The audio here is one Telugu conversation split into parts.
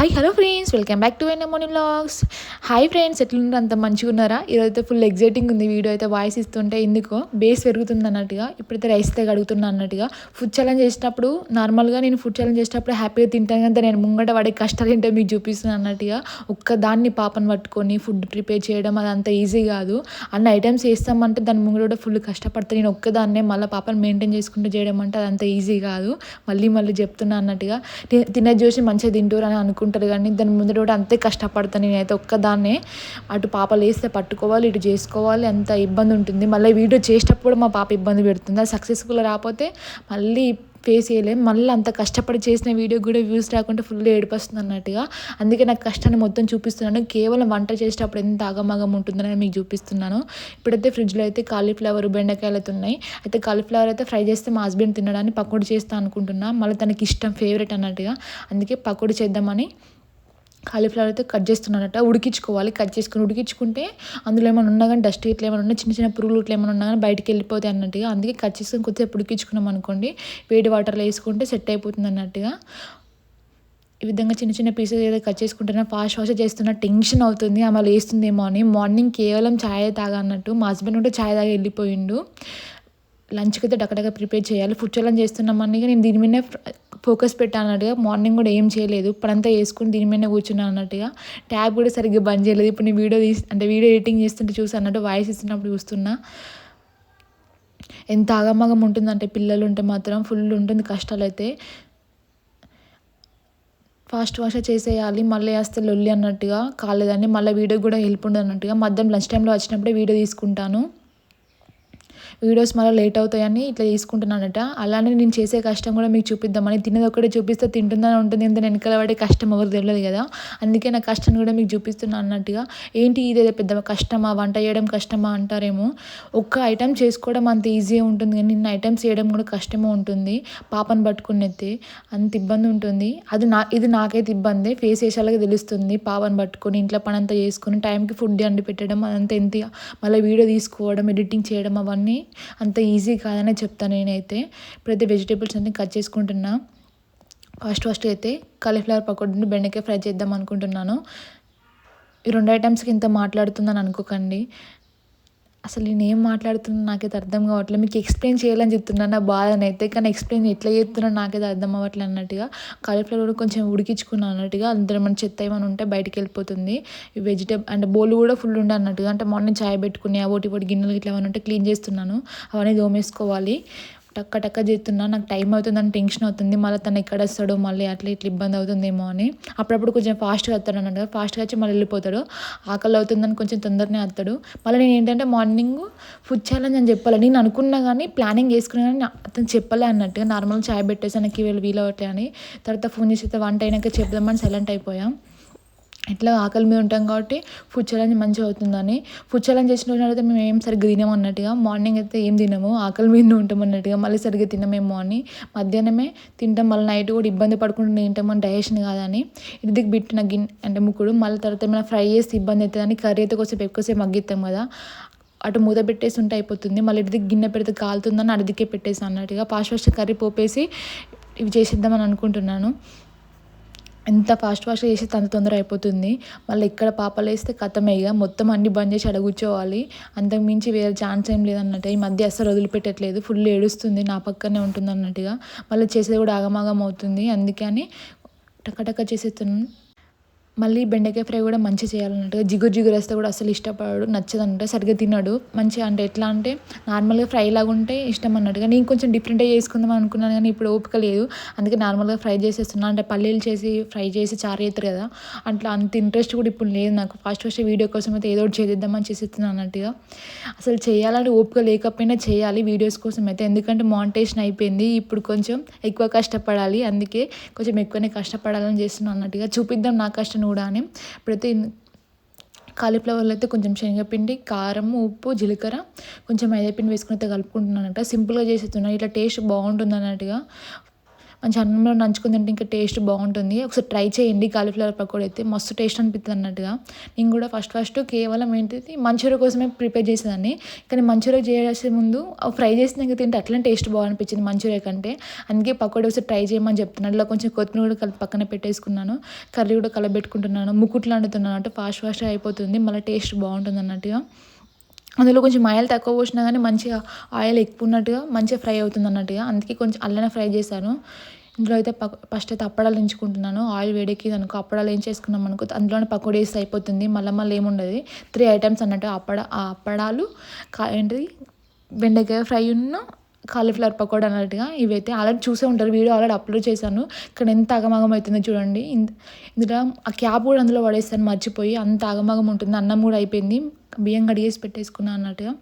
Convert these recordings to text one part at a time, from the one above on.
Hi hello friends, welcome back to ఎన్ఎంఓని వ్లాగ్స్. హాయ్ ఫ్రెండ్స్, ఎట్లున్నారు? అంత మంచిగా ఉన్నారా? ఈరోజైతే ఫుల్ ఎగ్జైటింగ్ ఉంది. వీడియో అయితే వాయిస్ ఇస్తుంటే ఎందుకో బేస్ పెరుగుతుంది అన్నట్టుగా. ఇప్పుడైతే రైస్ అయితే అడుగుతున్నా అన్నట్టుగా. ఫుడ్ ఛాలెంజ్ చేసినప్పుడు నార్మల్గా నేను ఫుడ్ ఛాలెంజ్ చేసినప్పుడు హ్యాపీగా తింటాను, కానీ నేను ముంగట పడే కష్టాలు ఏంటో మీకు చూపిస్తున్నాను అన్నట్టుగా. ఒక్క దాన్ని పాపను పట్టుకొని ఫుడ్ ప్రిపేర్ చేయడం అది అంత ఈజీ కాదు. అన్ని ఐటమ్స్ వేస్తామంటే దాని ముంగట కూడా ఫుల్ కష్టపడతాను. నేను ఒక్కదాన్నే మళ్ళీ పాపను మెయింటైన్ చేసుకుంటూ చేయడం అంటే అది అంత ఈజీ కాదు. మళ్ళీ మళ్ళీ చెప్తున్నా అన్నట్టుగా. తినేది చూసి మంచిగా తింటారు అని అనుకుంటారు, కానీ దాని ముందు కూడా అంతే కష్టపడతాను నేనైతే ఒక్కదాన్నే. అటు పాప లేస్తే పట్టుకోవాలి, ఇటు చేసుకోవాలి, అంత ఇబ్బంది ఉంటుంది. మళ్ళీ వీడియో చేసేటప్పుడు మా పాప ఇబ్బంది పెడుతుంది. అది సక్సెస్ఫుల్ రాకపోతే మళ్ళీ ఫేస్ చేయలేం. మళ్ళీ అంత కష్టపడి చేసిన వీడియో కూడా వ్యూస్ రాకుంటే ఫుల్ ఏడిపోస్తుంది అన్నట్టుగా. అందుకే నాకు కష్టాన్ని మొత్తం చూపిస్తున్నాను. కేవలం వంట చేసేటప్పుడు ఎంత ఆగమాగం ఉంటుందని మీకు చూపిస్తున్నాను. ఇప్పుడైతే ఫ్రిడ్జ్లో అయితే కాలీఫ్లవర్, బెండకాయలు అయితే ఉన్నాయి. అయితే కాలీఫ్లవర్ అయితే ఫ్రై చేస్తే మా హస్బెండ్ తినడానికి పకోడీ చేస్తా అనుకుంటున్నా. మళ్ళీ తనకి ఇష్టం, ఫేవరెట్ అన్నట్టుగా. అందుకే పకోడీ చేద్దామని కాలీఫ్లవర్ అయితే కట్ చేస్తున్నానట. ఉడికించుకోవాలి. కట్ చేసుకుని ఉడికించుకుంటే అందులో ఏమైనా ఉన్నా కానీ డస్ట్ ఇట్లా ఏమైనా ఉన్నా, చిన్న చిన్న పురుగులు ఇట్లా ఏమైనా ఉన్నా కానీ బయటికి వెళ్ళిపోతాయి అన్నట్టుగా. అందుకే కట్ చేసుకొని కొద్దిసేపు ఉడికించుకున్నాం అనుకోండి, వేడి వాటర్లో వేసుకుంటే సెట్ అయిపోతుంది అన్నట్టుగా. ఈ విధంగా చిన్న చిన్న పీసెస్ ఏదో కట్ చేసుకుంటున్నా. ఫాస్ట్ చేస్తున్నా. టెన్షన్ అవుతుంది ఆమె లేస్తుందేమో అని. మార్నింగ్ కేవలం ఛాయ్ తాగా అన్నట్టు. మా హస్బెండ్ ఉంటే ఛాయ్ తాగి వెళ్ళిపోయిండు. లంచ్కి అయితే డక్కడక్క ప్రిపేర్ చేయాలి. ఫుడ్ ఛాలెంజ్ చేస్తున్నామని నేను దీని మీదనే ఫోకస్ పెట్టాను అన్నట్టుగా. మార్నింగ్ కూడా ఏం చేయలేదు, ఇప్పుడంతా వేసుకుని దీని మీదనే కూర్చున్నాను అన్నట్టుగా. ట్యాబ్ కూడా సరిగ్గా బంద్ చేయలేదు. ఇప్పుడు నేను వీడియో ఎడిటింగ్ చేస్తుంటే చూసి అన్నట్టు వాయిస్ ఇస్తున్నప్పుడు చూస్తున్నా. ఎంత ఆగమాగం ఉంటుందంటే పిల్లలు ఉంటే మాత్రం ఫుల్ ఉంటుంది కష్టాలు అయితే. ఫాస్ట్ చేసేయాలి, మళ్ళీ వేస్తే లొల్లి అన్నట్టుగా కాలేదని మళ్ళీ వీడియో కూడా హెల్ప్ ఉండదు అన్నట్టుగా. మధ్యాహ్నం లంచ్ టైంలో వచ్చినప్పుడే వీడియో తీసుకుంటాను. వీడియోస్ మళ్ళీ లేట్ అవుతాయని ఇట్లా తీసుకుంటున్నానట. అలానే నేను చేసే కష్టం కూడా మీకు చూపిద్దామని. తినేది ఒక్కటే చూపిస్తే తింటుందని ఉంటుంది, ఎంత వెనకాల పడే కష్టం ఎవరు తెలియదు కదా. అందుకే నా కష్టాన్ని కూడా మీకు చూపిస్తున్నాను అన్నట్టుగా. ఏంటి ఇదేదో పెద్ద కష్టమా, వంట చేయడం కష్టమా అంటారేమో. ఒక్క ఐటెం చేసుకోవడం అంత ఈజీగా ఉంటుంది, కానీ నిన్న ఐటమ్స్ చేయడం కూడా కష్టమే ఉంటుంది. పాపను పట్టుకుని ఎత్తే అంత ఇబ్బంది ఉంటుంది. ఇది నాకైతే ఇబ్బంది, ఫేస్ చేసేలాగా తెలుస్తుంది. పాపను పట్టుకొని ఇంట్లో పని అంతా చేసుకొని టైంకి ఫుడ్ అండి పెట్టడం అదంతా ఎంత, మళ్ళీ వీడియో తీసుకోవడం, ఎడిటింగ్ చేయడం అవన్నీ అంత ఈజీ కాదనే చెప్తాను నేనైతే. ఇప్పుడైతే వెజిటేబుల్స్ అన్నీ కట్ చేసుకుంటున్నా. ఫాస్ట్ అయితే కాలీఫ్లవర్ పకోడీ, బెండకాయ ఫ్రై చేద్దాం అనుకుంటున్నాను. ఈ 2 ఐటమ్స్కి ఇంత మాట్లాడుతుందని అనుకోకండి. అసలు నేను ఏం మాట్లాడుతున్నా నాకైతే అర్థం కావట్లేదు. మీకు ఎక్స్ప్లెయిన్ చేయాలని చెప్తున్నాను నా బాధనైతే, కానీ ఎక్స్ప్లెయిన్ ఎట్లా చేస్తున్నాను నాకైతే అర్థం అవ్వట్లేదు అన్నట్టుగా. కాలీఫ్లవర్ కూడా కొంచెం ఉడికించుకున్నాను అన్నట్టుగా. అందులో ఏమైనా చెత్త ఏమైనా ఉంటే బయటికి వెళ్ళిపోతుంది. ఈ వెజిటేబుల్ అంటే బౌల్ కూడా ఫుల్ ఉండే అన్నట్టుగా. అంటే మార్నింగ్ చాయ్ పెట్టుకుని ఒకటి గిన్నెలు ఇట్లా ఏమైనా ఉంటే క్లీన్ చేస్తున్నాను. అవన్నీ తోమేసుకోవాలి. టక్క చేస్తున్నా. నాకు టైం అవుతుందని టెన్షన్ అవుతుంది. మళ్ళీ తను ఎక్కడ వస్తాడో, మళ్ళీ అట్లా ఇట్లా ఇబ్బంది అవుతుందేమో అని. అప్పుడప్పుడు కొంచెం ఫాస్ట్గా వస్తాడు అన్నట్టు. ఫాస్ట్గా వచ్చి మళ్ళీ వెళ్ళిపోతాడు. ఆకలి అవుతుందని కొంచెం తొందరనే వస్తాడు. మళ్ళీ నేను ఏంటంటే మార్నింగ్ ఫుడ్ ఛాలెంజ్ అని చెప్పాలి నేను అనుకున్నా, కానీ ప్లానింగ్ చేసుకున్నా కానీ అతను చెప్పలే అన్నట్టుగా. నార్మల్గా చాయ్ పెట్టేసి నాకు వీలవట్లే అని. తర్వాత ఫోన్ చేసి వంట అయినాక చెప్దామని సైలెంట్ అయిపోయాం. ఇట్లా ఆకలి మీద ఉంటాం కాబట్టి ఫుడ్ ఛాలెంజ్ మంచిగా అవుతుందని. ఫుడ్ ఛాలెంజ్ చేసిన రోజు అయితే మేము ఏం సరిగ్గా తినము అన్నట్టుగా. మార్నింగ్ అయితే ఏం తినము, ఆకలి మీద ఉంటాం అన్నట్టుగా. మళ్ళీ సరిగ్గా తినమేమో అని మధ్యాహ్నమే తింటాం. మళ్ళీ నైట్ కూడా ఇబ్బంది పడుకుంటూ తింటామని డైజెషన్ కాదని ఇది పెట్టిన అంటే ముక్కుడు. మళ్ళీ తర్వాత ఏమైనా ఫ్రై చేస్తే ఇబ్బంది అవుతుందని కర్రీ అయితే కొంచెం ఎక్కువసేపు మగ్గిస్తాం కదా, అటు మూత పెట్టేసి ఉంటే అయిపోతుంది. మళ్ళీ ఇటుదికి గిన్నె పెడితే కాలుతుందని అడిదికే పెట్టేసి అన్నట్టుగా. ఫాస్ట్ కర్రీ పోపేసి ఇవి చేసేద్దామని అనుకుంటున్నాను. ఎంత ఫాస్ట్గా చేసి అంత తొందర అయిపోతుంది. మళ్ళీ ఇక్కడ పాపలు వేస్తే కథమే, ఇక మొత్తం అన్ని బంద్ చేసి అడ కూర్చోవాలి. అంతకు మించి వేరే ఛాన్స్ ఏం లేదన్నట్టు. ఈ మధ్య అస్సలు వదిలిపెట్టట్లేదు, ఫుల్ ఏడుస్తుంది, నా పక్కనే ఉంటుంది అన్నట్టుగా. మళ్ళీ చేసేది కూడా ఆగమాగం అవుతుంది. అందుకని టక్క చేసేస్తున్నాను. మళ్ళీ బెండకాయ ఫ్రై కూడా మంచిగా చేయాలన్నట్టుగా. జిగురు వేస్తే కూడా అసలు ఇష్టపడాడు, నచ్చదంటే సరిగ్గా తినడు. మంచిగా అంటే ఎట్లా అంటే నార్మల్గా ఫ్రై లాగా ఉంటే ఇష్టం అన్నట్టుగా. నేను కొంచెం డిఫరెంట్గా చేసుకుందాం అనుకున్నాను, కానీ ఇప్పుడు ఓపిక లేదు. అందుకే నార్మల్గా ఫ్రై చేసేస్తున్నాను. అంటే పల్లీలు చేసి ఫ్రై చేసి చారు చేస్తారు కదా, అట్లా అంత ఇంట్రెస్ట్ కూడా ఇప్పుడు లేదు నాకు. ఫాస్ట్ వీడియో కోసం అయితే ఏదో ఒకటి చేద్దామని చేసేస్తున్నాను అన్నట్టుగా. అసలు చేయాలని ఓపిక లేకపోయినా చేయాలి వీడియోస్ కోసం అయితే, ఎందుకంటే మానిటైజేషన్ అయిపోయింది. ఇప్పుడు కొంచెం ఎక్కువ కష్టపడాలి, అందుకే కొంచెం ఎక్కువనే కష్టపడాలని చేస్తున్నాను అన్నట్టుగా. చూపిద్దాం నా కష్టం కూడా అని. ఇప్పుడైతే కాలీఫ్లవర్లో అయితే కొంచెం శనగపిండి, కారం, ఉప్పు, జీలకర్ర, కొంచెం మైదాపిండి వేసుకుని అయితే కలుపుకుంటున్నానంట. సింపుల్గా చేసేస్తున్నాను, ఇట్లా టేస్ట్ బాగుంటుంది అన్నట్టుగా. మంచి అన్నంలో నంచుకొని తింటే ఇంకా టేస్ట్ బాగుంటుంది. ఒకసారి ట్రై చేయండి కాలీఫ్లవర్ పకోడీ అయితే మస్తు టేస్ట్ అనిపిస్తుంది అన్నట్టుగా. నేను కూడా ఫస్ట్ కేవలం ఏంటిది మంచూరియా కోసమే ప్రిపేర్ చేసేదాన్ని. కానీ మంచూరియా చేసే ముందు ఫ్రై చేసినాక తింటే అట్లనే టేస్ట్ బాగా అనిపించింది మంచూరియా కంటే. అందుకే పకోడీ ఒకసారి ట్రై చేయమని చెప్తున్నాను. ఇలా కొంచెం కొత్తిమీర కూడా కలిపి పక్కన పెట్టేసుకున్నాను. కర్రీ కూడా కలబెట్టుకుంటున్నాను. ముక్కుట్లు వండుతున్నాను అంటే ఫాస్ట్గా అయిపోతుంది. మళ్ళీ టేస్ట్ బాగుంటుంది అన్నట్టుగా. అందులో కొంచెం ఆయిల్ తక్కువ పోసినా కానీ మంచిగా ఆయిల్ ఎక్కువ ఉన్నట్టుగా మంచిగా ఫ్రై అవుతుంది అన్నట్టుగా. అందుకే కొంచెం అల్లనే ఫ్రై చేశాను. ఇందులో అయితే ఫస్ట్ అయితే అప్పడాలు ఎంచుకుంటున్నాను. ఆయిల్ వేడెక్కింది అనుకో అప్పడాలు ఏం చేసుకున్నాం అనుకో అందులోనే పకోడీ వేస్తే అయిపోతుంది. మళ్ళీ ఏముండదు. 3 ఐటమ్స్ అన్నట్టు అప్పడాలు ఏంటిది బెండకాయ ఫ్రై కాలీఫ్లవర్ పకోడా అన్నట్టుగా. ఇవైతే ఆల్రెడీ చూసే ఉంటారు. వీడియో ఆల్రెడీ అప్లోడ్ చేశాను. ఇక్కడ ఎంత ఆగమాగం అవుతుందో చూడండి. ఇందులో ఆ క్యాప్ కూడా అందులో పడేస్తాను మర్చిపోయి. అంత ఆగమాగం ఉంటుంది. అన్నం కూడా అయిపోయింది. బియ్యం కడిగేసి పెట్టేసుకున్నాను అన్నట్టుగా.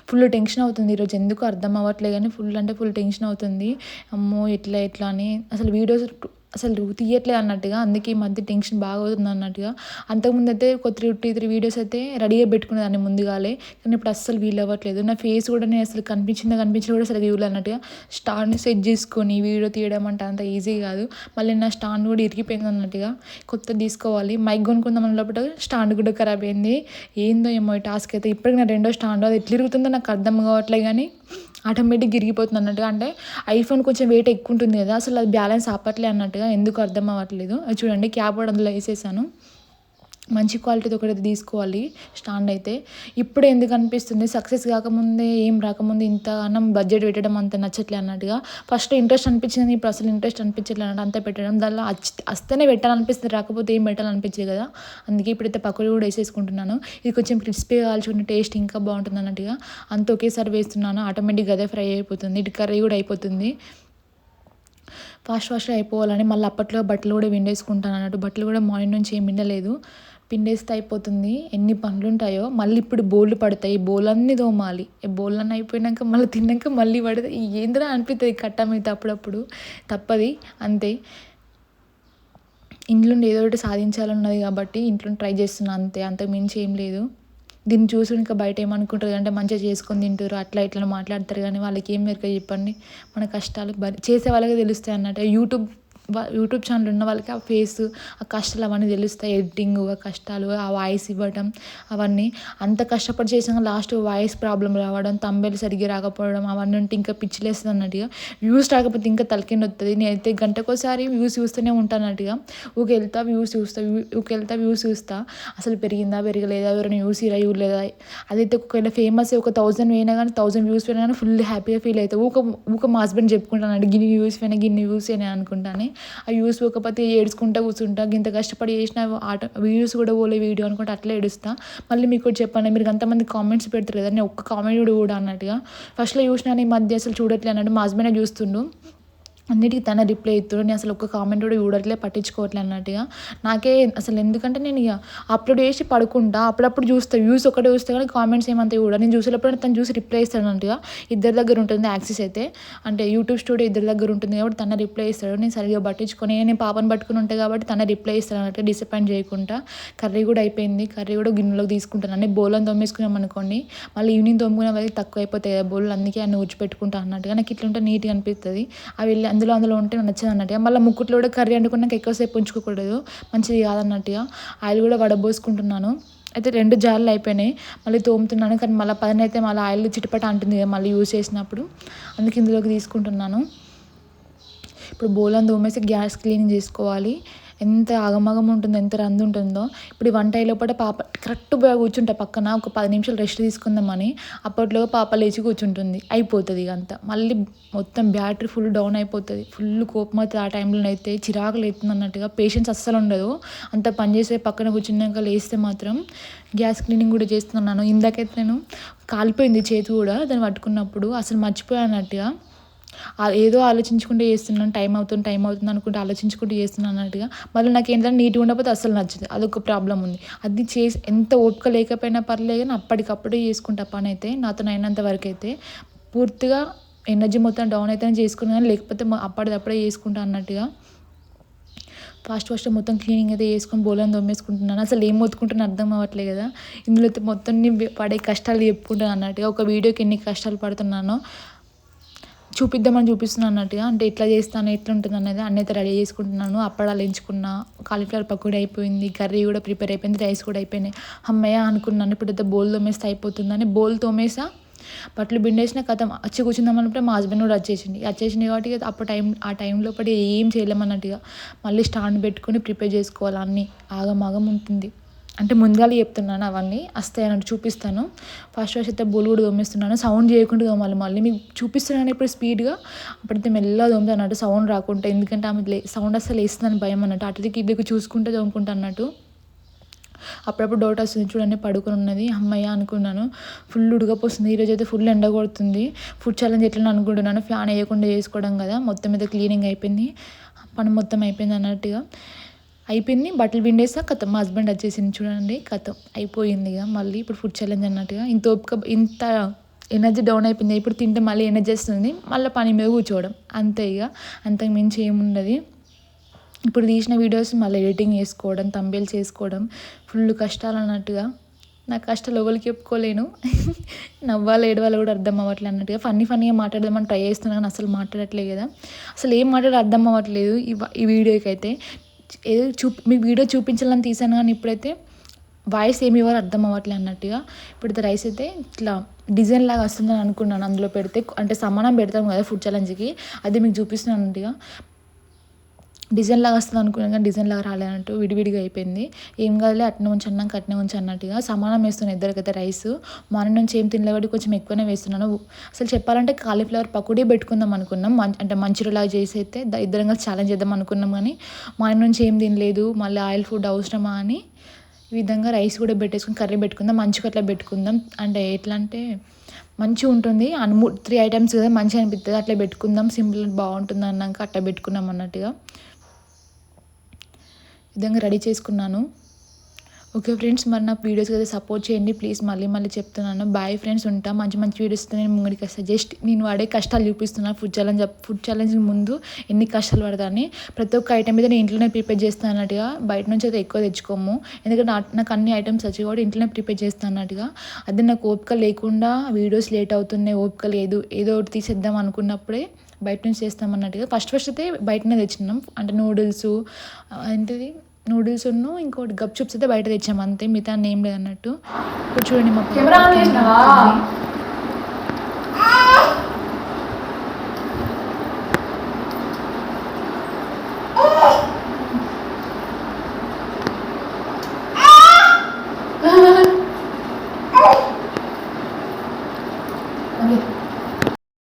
ఫుల్ టెన్షన్ అవుతుంది ఈరోజు ఎందుకు అర్థం అవ్వట్లేదు కానీ ఫుల్ అంటే ఫుల్ టెన్షన్ అవుతుంది. అమ్మో ఎట్లా అని అసలు వీడియోస్ అసలు తీయట్లేదు అన్నట్టుగా. అందుకే ఈ మధ్య టెన్షన్ బాగా అవుతుంది అన్నట్టుగా. అంతకుముందు అయితే ఒక 3 వీడియోస్ అయితే రెడీగా పెట్టుకునేదాన్ని ముందుగాలే. కానీ ఇప్పుడు అస్సలు వీలు అవ్వట్లేదు. నా ఫేస్ కూడా నేను అసలు కనిపించింది కూడా అసలు వీలు అన్నట్టుగా. స్టాండ్ సెట్ చేసుకొని వీడియో తీయడం అంటే అంత ఈజీ కాదు. మళ్ళీ నా స్టాండ్ కూడా ఇరిగిపోయింది అన్నట్టుగా. కొత్తది తీసుకోవాలి. మైక్ కొనుక్కుందాం అన్న లోపల స్టాండ్ కూడా ఖరాబ్ అయింది. ఏందో ఏమో ఈ టాస్క్ అయితే. ఇప్పటికి నా రెండో స్టాండ్ అది ఎట్లా ఇరుగుతుందో నాకు అర్థం కావట్లేదు కానీ ఆటోమేటిక్గా ఇరిగిపోతుంది అన్నట్టుగా. అంటే ఐఫోన్ కొంచెం వెయిట్ ఎక్కువ ఉంటుంది కదా అసలు అది బ్యాలెన్స్ ఆపట్లే అన్నట్టుగా. ఎందుకు అర్థం అవ్వట్లేదు. అది చూడండి క్యాప్ కూడా అందులో వేసేసాను. మంచి క్వాలిటీది ఒకటి తీసుకోవాలి స్టాండ్ అయితే. ఇప్పుడే ఎందుకు అనిపిస్తుంది సక్సెస్ కాకముందే ఏం రాకముందే ఇంత అన్నం బడ్జెట్ పెట్టడం అంత నచ్చట్లే అన్నట్టుగా. ఫస్ట్ ఇంట్రెస్ట్ అనిపించింది. ఇప్పుడు అసలు ఇంట్రెస్ట్ అనిపించట్లేదు అన్నట్టు అంతా పెట్టడం. దానిలో వస్తేనే పెట్టాలనిపిస్తుంది. రాకపోతే ఏం పెట్టాలనిపించదు కదా. అందుకే ఇప్పుడైతే పకోడీ కూడా వేసేసుకుంటున్నాను. ఇది కొంచెం క్రిస్పీగా కాల్చుకునే టేస్ట్ ఇంకా బాగుంటుంది అన్నట్టుగా. అంత ఒకేసారి వేస్తున్నాను. ఆటోమేటిక్గా అదే ఫ్రై అయిపోతుంది. ఇటు కర్రీ కూడా అయిపోతుంది. ఫాస్ట్గా అయిపోవాలని మళ్ళీ అప్పట్లో బట్టలు కూడా విండేసుకుంటాను అన్నట్టు. బట్టలు కూడా మార్నింగ్ నుంచి ఏం విండలేదు. పిండేస్తే అయిపోతుంది. ఎన్ని పనులు ఉంటాయో మళ్ళీ ఇప్పుడు బోళ్ళు పడతాయి. బోళ్ళన్నీ తోమాలి. బోళ్ళన్నీ అయిపోయినాక మళ్ళీ తిన్నాక మళ్ళీ పడతాయి. ఏందిరా అనిపిస్తుంది కట్ట మీద అప్పుడప్పుడు. తప్పది అంతే. ఇంట్లో ఏదో ఒకటి సాధించాలన్నది కాబట్టి ఇంట్లో ట్రై చేస్తున్నాను అంతే. అంతకు మించి ఏం లేదు. దీన్ని చూసి ఇంకా బయట ఏమనుకుంటారు అంటే మంచిగా చేసుకొని తింటారు అట్లా ఇట్లా మాట్లాడతారు కానీ వాళ్ళకి ఏం మెరక చెప్పండి. మన కష్టాలు చేసే వాళ్ళకే తెలుస్తాయి అన్నట్టు. యూట్యూబ్ ఛానల్ ఉన్న వాళ్ళకి ఆ ఫేస్ ఆ కష్టాలు అవన్నీ తెలుస్తాయి. ఎడిటింగ్ ఆ కష్టాలు ఆ వాయిస్ ఇవ్వడం అవన్నీ అంత కష్టపడి చేసాక లాస్ట్ వాయిస్ ప్రాబ్లం రావడం తంబేలు సరిగ్గా రాకపోవడం అవన్నీ ఉంటే ఇంకా పిచ్చిలేస్తుంది అన్నట్టుగా. వ్యూస్ రాకపోతే ఇంకా తలకింద వస్తుంది. నేనైతే గంటకోసారి వ్యూస్ చూస్తూనే ఉంటాను అన్నట్టుగా. ఊకెళ్తా వ్యూస్ చూస్తా అసలు పెరగలేదా ఎవరైనా వ్యూస్ ఇవ్వలేదా. అదైతే ఒకవేళ ఫేమస్ ఒక 1000 పోయినా కానీ 1000 వ్యూస్ పోయినా కానీ ఫుల్ హ్యాపీగా ఫీల్ అవుతాయి. ఊక మా హస్బెండ్ చెప్పుకుంటాను గిన్ని వ్యూస్ అయినా అనుకుంటాను. ఆ వ్యూస్ పోకపోతే ఏడుచుకుంటా కూర్చుంటా. ఇంత కష్టపడి చేసిన వ్యూస్ కూడా పోలే వీడియో అనుకుంటే అట్లా ఏడుస్తా. మళ్ళీ మీకు కూడా చెప్పండి మీరు అంతమంది కామెంట్స్ పెడతారు కదా నేను ఒక్క కామెంట్ కూడా అన్నట్టుగా. ఫస్ట్లో చూసినా ఈ మధ్య అసలు చూడట్లే అన్నట్టు. మా హస్బెండ్ చూస్తుండు అన్నిటికీ తన రిప్లై ఇస్తున్నాడు. నేను అసలు ఒక్క కామెంట్ కూడా చూడట్లే పట్టించుకోవట్లే అన్నట్టుగా. నాకే అసలు ఎందుకంటే నేను ఇక అప్లోడ్ చేసి పడుకుంటా. అప్పుడప్పుడు చూస్తాను వ్యూస్ ఒకటే చూస్తే కానీ కామెంట్స్ ఏమంతా కూడా నేను చూసేటప్పుడు తను చూసి రిప్లై ఇస్తాడు అన్నట్టుగా. ఇద్దరి దగ్గర ఉంటుంది యాక్సెస్ అయితే. అంటే యూట్యూబ్ స్టూడియో ఇద్దరి దగ్గర ఉంటుంది కాబట్టి తన రిప్లై ఇస్తాడు. నేను సరిగ్గా పట్టించుకొని నేను పాపను పట్టుకుని ఉంటాయి కాబట్టి తన రిప్లై ఇస్తాడు అన్నట్టుగా. డిసప్పాయింట్ చేయకుండా. కర్రీ కూడా అయిపోయింది. కర్రీ కూడా గిన్నెలోకి తీసుకుంటాను. అన్నీ బౌల్లో తోమేసుకున్నాం అనుకోండి మళ్ళీ ఈవినింగ్ తోముకునే వాళ్ళకి తక్కువ అయిపోతాయి కదా బౌల్. అందుకే అన్ని ఊడ్చిపెట్టుకుంటా అన్నట్టుగా. నాకు ఇట్లుంటే నీట్గా అనిపిస్తుంది. అవి వెళ్ళి అందులో ఉంటే నచ్చదు అన్నట్టుగా. మళ్ళీ ముక్కుట్లో కూడా కర్రీ వండుకున్నాక ఎక్కువసేపు ఉంచుకోకూడదు మంచిది కాదన్నట్టుగా. ఆయిల్ కూడా వడబోసుకుంటున్నాను. అయితే 2 జార్లు అయిపోయినాయి. మళ్ళీ తోముతున్నాను కానీ మళ్ళీ పైన అయితే మళ్ళీ ఆయిల్ చిటపట అంటుంది కదా మళ్ళీ యూజ్ చేసినప్పుడు. అందుకే ఇందులోకి తీసుకుంటున్నాను. ఇప్పుడు బౌలను తోమేసి గ్యాస్ క్లీనింగ్ చేసుకోవాలి. ఎంత ఆగమాగం ఉంటుందో ఎంత రంది ఉంటుందో. ఇప్పుడు వంట అయ్యేలోపల పాప కరెక్ట్ పోయి కూర్చుంటా పక్కన ఒక 10 నిమిషాలు రెస్ట్ తీసుకుందామని. అప్పట్లో పాప లేచి కూర్చుంటుంది. అయిపోతుంది ఇక అంతా. మళ్ళీ మొత్తం బ్యాటరీ ఫుల్ డౌన్ అయిపోతుంది. ఫుల్ కోపం అవుతుంది. ఆ టైంలోనైతే చిరాకులు అవుతుంది అన్నట్టుగా. పేషెన్స్ అస్సలు ఉండదు. అంత పని చేసే పక్కన కూర్చున్నాక లేస్తే మాత్రం. గ్యాస్ క్లీనింగ్ కూడా చేస్తున్నాను. ఇందాకైతే నేను కాలిపోయింది చేతి కూడా దాన్ని పట్టుకున్నప్పుడు అసలు మర్చిపోయానట్టుగా. ఏదో ఆలోచించుకుంటూ చేస్తున్నాను. టైం అవుతుంది అనుకుంటే ఆలోచించుకుంటూ చేస్తున్నాను అన్నట్టుగా. మళ్ళీ నాకు ఏంటంటే నీట్గా ఉండకపోతే అస్సలు నచ్చదు. అదొక ప్రాబ్లం ఉంది. అది ఎంత ఓపిక లేకపోయినా పర్లేదు కానీ అప్పటికప్పుడే చేసుకుంటా పని అయితే నాతో అయినంత వరకు అయితే. పూర్తిగా ఎనర్జీ మొత్తం డౌన్ అయితేనే చేసుకున్నాను లేకపోతే అప్పటిదప్పుడే చేసుకుంటా అన్నట్టుగా. ఫాస్ట్ మొత్తం క్లీనింగ్ అయితే చేసుకొని బౌలను తోమేసుకుంటున్నాను. అసలు ఏం మొత్తుకుంటున్నా అర్థం అవ్వట్లేదు కదా. ఇందులో అయితే మొత్తం పడే కష్టాలు చెప్పుకుంటాను అన్నట్టుగా. ఒక వీడియోకి ఎన్ని కష్టాలు పడుతున్నానో చూపిద్దామని చూపిస్తున్నాను అన్నట్టుగా. అంటే ఎట్లా చేస్తాను, ఎట్లుంటుంది అనేది అన్నీ అయితే రెడీ చేసుకుంటున్నాను. అప్పడాలు ఎంచుకున్నా, కాలీఫ్లవర్ పకోడీ అయిపోయింది, కర్రీ కూడా ప్రిపేర్ అయిపోయింది, రైస్ కూడా అయిపోయినాయి. అమ్మయ్య అనుకున్నాను, ఇప్పుడైతే బోల్ తోమేస్తే అయిపోతుందని బోల్ తోమేసా, బట్టలు పిండేసిన కథం వచ్చి కూర్చుందామన్నప్పుడే మా హస్బెండ్ కూడా వచ్చేసింది కాబట్టి అప్పుడు ఆ టైంలో పడి ఏం చేయలేమన్నట్టుగా మళ్ళీ స్టాండ్ పెట్టుకొని ప్రిపేర్ చేసుకోవాలి. అన్నీ ఆగమాగం ఉంటుంది. అంటే ముందుగా చెప్తున్నాను, అవన్నీ వస్తాయి అన్నట్టు చూపిస్తాను. ఫస్ట్ అయితే బోల్ కూడా తోమేస్తున్నాను. సౌండ్ చేయకుండా తోమాలి. మళ్ళీ మీకు చూపిస్తున్నాను ఇప్పుడు స్పీడ్గా, అప్పుడైతే మెల్లగా తోముతాను అన్నట్టు, సౌండ్ రాకుండా. ఎందుకంటే ఆమె సౌండ్ అసలు వేస్తుందని భయం అన్నట్టు, అటుదికి ఇటుదికి చూసుకుంటే తోముకుంటా అన్నట్టు. అప్పుడప్పుడు డౌట్ వస్తుంది, చూడండి పడుకొని ఉన్నది. అమ్మయ్య అనుకున్నాను. ఫుల్ ఉడకపోస్తుంది. ఈరోజు అయితే ఫుల్ ఎండ కొడుతుంది. ఫుడ్ ఛాలెంజ్ ఎట్లా అనుకుంటున్నాను, ఫ్యాన్ వేయకుండా చేసుకోవడం కదా. మొత్తం అయితే క్లీనింగ్ అయిపోయింది, పని మొత్తం అయిపోయింది అన్నట్టుగా అయిపోయింది. బట్టలు పిండేసా కథం, మా హస్బెండ్ వచ్చేసింది చూడండి, కథం అయిపోయింది. ఇక మళ్ళీ ఇప్పుడు ఫుడ్ ఛాలెంజ్ అన్నట్టుగా ఇంత ఎనర్జీ డౌన్ అయిపోయింది. ఇప్పుడు తింటే మళ్ళీ ఎనర్జీ వస్తుంది, మళ్ళీ పని మీద కూర్చోవడం అంతే. ఇక అంతకు మించి ఏముండదు. ఇప్పుడు తీసిన వీడియోస్ మళ్ళీ ఎడిటింగ్ చేసుకోవడం, థంబ్నెయిల్స్ చేసుకోవడం, ఫుల్ కష్టాలు అన్నట్టుగా. నా కష్టాలు ఎవరికి చెప్పుకోలేను. నవ్వాలి ఏడవాలి కూడా అర్థం అవ్వట్లేదు అన్నట్టుగా. ఫన్నీగా మాట్లాడదామని ట్రై చేస్తున్నాను కానీ అసలు మాట్లాడట్లేదు కదా. అసలు ఏం మాట్లాడాలో అర్థం అవ్వట్లేదు ఈ వీడియోకి అయితే. ఏదో మీకు వీడియో చూపించాలని తీసాను కానీ ఇప్పుడైతే వాయిస్ ఏమి ఇవ్వాలో అర్థం అవ్వట్లేదు అన్నట్టుగా. ఇప్పుడైతే రైస్ అయితే ఇట్లా డిజైన్ లాగా వస్తుందని అనుకున్నాను. అందులో పెడితే అంటే సమానం పెడతాం కదా ఫుడ్ ఛాలెంజ్కి, అది మీకు చూపిస్తున్నాను అన్నట్టుగా. డిజైన్ లాగా వస్తుంది అనుకున్నాను కానీ డిజైన్ లాగా రాలేదన్నట్టు, విడివిడిగా అయిపోయింది. ఏం కాదులే, అట్నే ఉంచన్నాక అట్నే ఉంచి అన్నట్టుగా సమానం వేస్తున్నాను ఇద్దరికైతే రైస్. మార్నింగ్ నుంచి ఏం తినలే కాబట్టి కొంచెం ఎక్కువనే వేస్తున్నాను. అసలు చెప్పాలంటే కాలీఫ్లవర్ పకోడీ పెట్టుకుందాం అనుకున్నాం, అంటే మంచిలాగా చేసి అయితే ఇద్దరం కలిసి ఛాలెంజ్ చేద్దాం అనుకున్నాం. కానీ మార్నింగ్ నుంచి ఏం తినలేదు, మళ్ళీ ఆయిల్ ఫుడ్ అవసరమా అని ఈ విధంగా రైస్ కూడా పెట్టేసుకుని కర్రీ పెట్టుకుందాం, మంచిగా అట్లా పెట్టుకుందాం. అంటే ఎట్లా అంటే మంచిగా ఉంటుంది, 3 ఐటమ్స్ కదా మంచిగా అనిపిస్తుంది, అట్లా పెట్టుకుందాం సింపుల్ బాగుంటుంది అన్నాక అట్లా పెట్టుకున్నాం అన్నట్టుగా విధంగా రెడీ చేసుకున్నాను. ఓకే ఫ్రెండ్స్, మరి నాకు వీడియోస్కి అయితే సపోర్ట్ చేయండి ప్లీజ్. మళ్ళీ చెప్తున్నాను. బాయ్ ఫ్రెండ్స్, ఉంటా. మంచి వీడియోస్తో నేను ముంగడికి వస్తాను. జస్ట్ నేను వాడే కష్టాలు చూపిస్తున్నాను. ఫుడ్ ఛాలెంజ్ ముందు ఎన్ని కష్టాలు పడతాను. ప్రతి ఒక్క ఐటమ్ మీద నేను ఇంట్లోనే ప్రిపేర్ చేస్తాను అన్నట్టుగా, బయట నుంచి అయితే ఎక్కువ తెచ్చుకోము. ఎందుకంటే నాకు అన్ని ఐటమ్స్ వచ్చి కూడా ఇంట్లోనే ప్రిపేర్ చేస్తాను అన్నట్టుగా. అది నాకు ఓపిక లేకుండా వీడియోస్ లేట్ అవుతున్నాయి, ఓపిక లేదు, ఏదో ఒకటి తీసేద్దాం అనుకున్నప్పుడే బయట నుంచి చేస్తామన్నట్టుగా ఫస్ట్ అయితే బయటనే తెచ్చినాం. అంటే నూడిల్స్ ఇంకోటి గప్ చూప్స్ అయితే బయట తెచ్చాము అంతే, మిగతా ఏం లేదన్నట్టు. ఇప్పుడు చూడండి మా